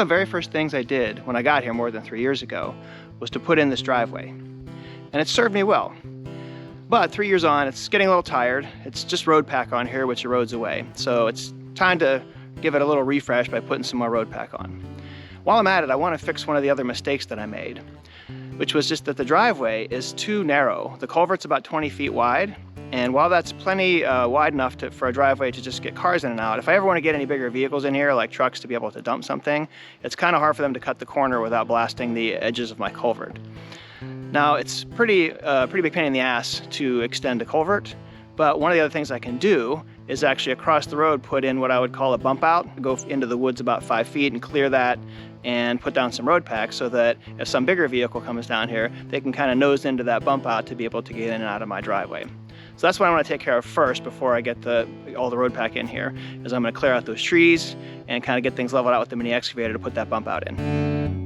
of the very first things I did when I got here more than 3 years ago was to put in this driveway. And it served me well. But 3 years on, it's getting a little tired. It's just road pack on here, which erodes away. So it's time to give it a little refresh by putting some more road pack on. While I'm at it, I want to fix one of the other mistakes that I made, which was just that the driveway is too narrow. The culvert's about 20 feet wide, and while that's plenty wide enough for a driveway to just get cars in and out, if I ever want to get any bigger vehicles in here, like trucks to be able to dump something, it's kind of hard for them to cut the corner without blasting the edges of my culvert. Now, it's pretty big pain in the ass to extend a culvert, but one of the other things I can do is actually across the road put in what I would call a bump out, go into the woods about 5 feet and clear that and put down some road pack so that if some bigger vehicle comes down here, they can kind of nose into that bump out to be able to get in and out of my driveway. So that's what I want to take care of first before I get all the road pack in here, is I'm going to clear out those trees and kind of get things leveled out with the mini excavator to put that bump out in.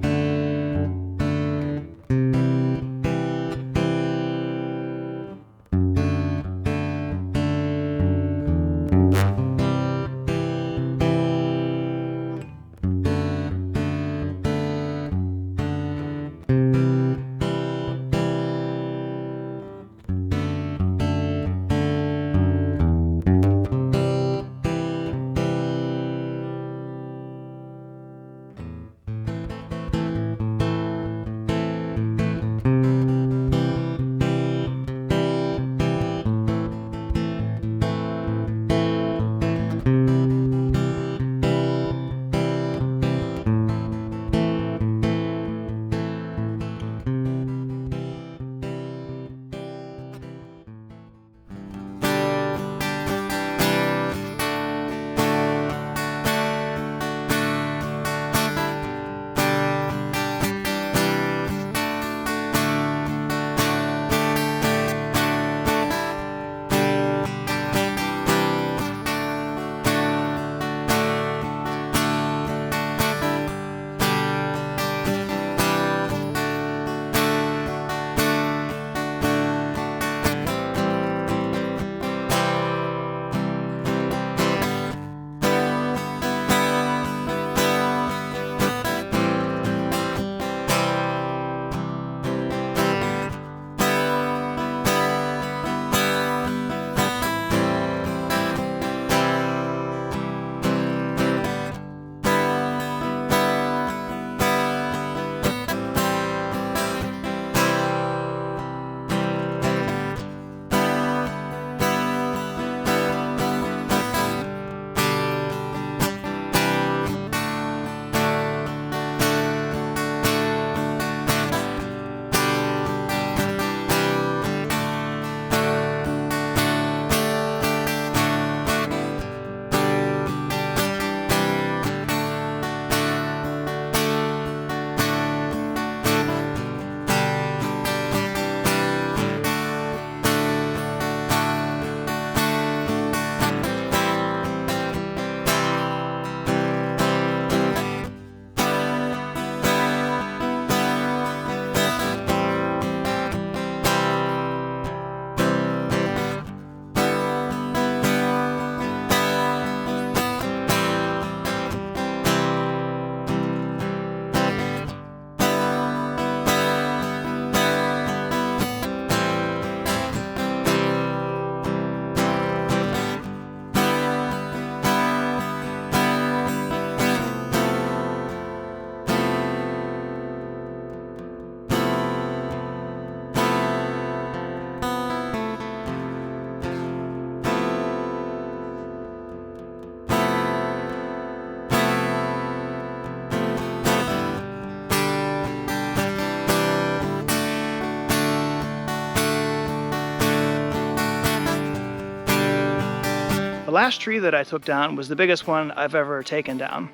last tree that I took down was the biggest one I've ever taken down.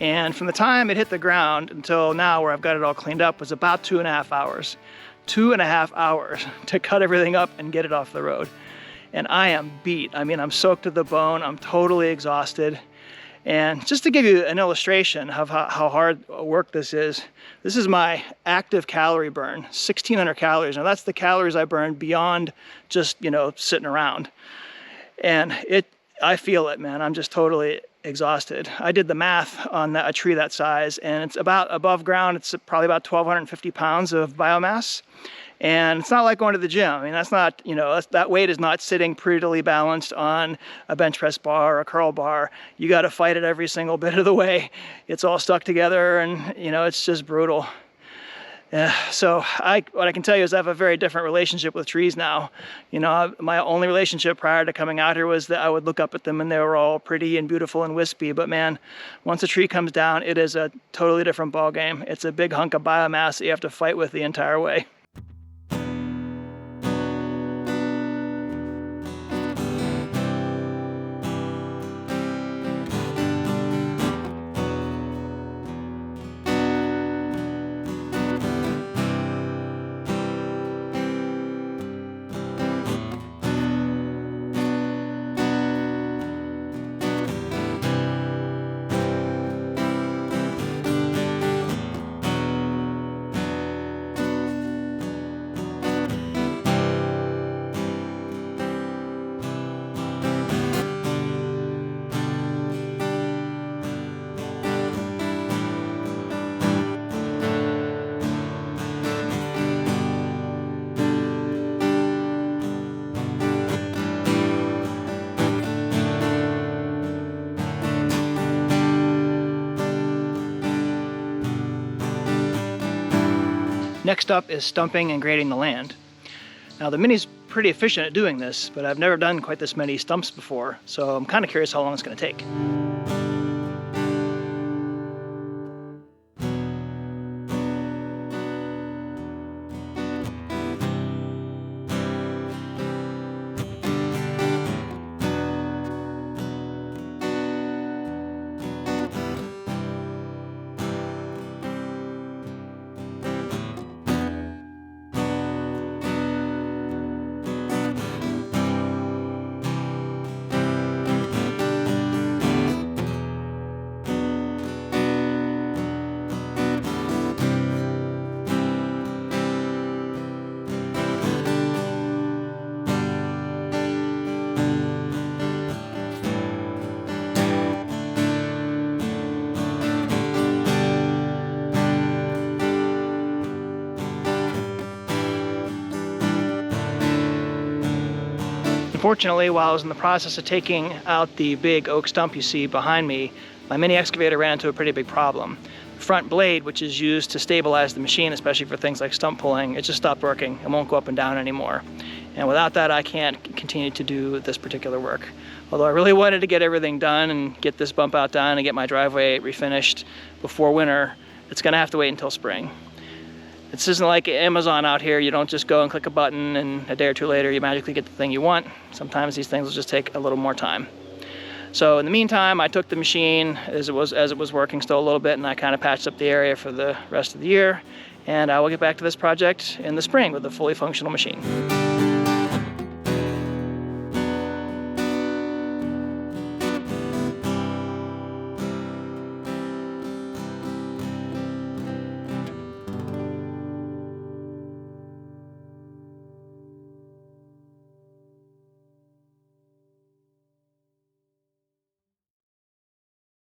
And from the time it hit the ground until now, where I've got it all cleaned up, was about 2.5 hours. 2.5 hours to cut everything up and get it off the road. And I am beat. I mean, I'm soaked to the bone. I'm totally exhausted. And just to give you an illustration of how hard work this is my active calorie burn, 1,600 calories. Now that's the calories I burn beyond just, sitting around. And I feel it, man. I'm just totally exhausted. I did the math on a tree that size, and it's about above ground, it's probably about 1,250 pounds of biomass. And it's not like going to the gym. I mean, that's not, that weight is not sitting prettily balanced on a bench press bar or a curl bar. You got to fight it every single bit of the way. It's all stuck together, and it's just brutal. So what I can tell you is I have a very different relationship with trees now. My only relationship prior to coming out here was that I would look up at them and they were all pretty and beautiful and wispy. But man, once a tree comes down, it is a totally different ballgame. It's a big hunk of biomass that you have to fight with the entire way. Next up is stumping and grading the land. Now the Mini's pretty efficient at doing this, but I've never done quite this many stumps before, so I'm kind of curious how long it's going to take. Unfortunately, while I was in the process of taking out the big oak stump you see behind me, my mini excavator ran into a pretty big problem. The front blade, which is used to stabilize the machine, especially for things like stump pulling, it just stopped working. It won't go up and down anymore. And without that, I can't continue to do this particular work. Although I really wanted to get everything done and get this bump out done and get my driveway refinished before winter, it's gonna have to wait until spring. This isn't like Amazon out here. You don't just go and click a button and a day or two later you magically get the thing you want. Sometimes these things will just take a little more time. So in the meantime, I took the machine as it was working still a little bit, and I kind of patched up the area for the rest of the year. And I will get back to this project in the spring with a fully functional machine.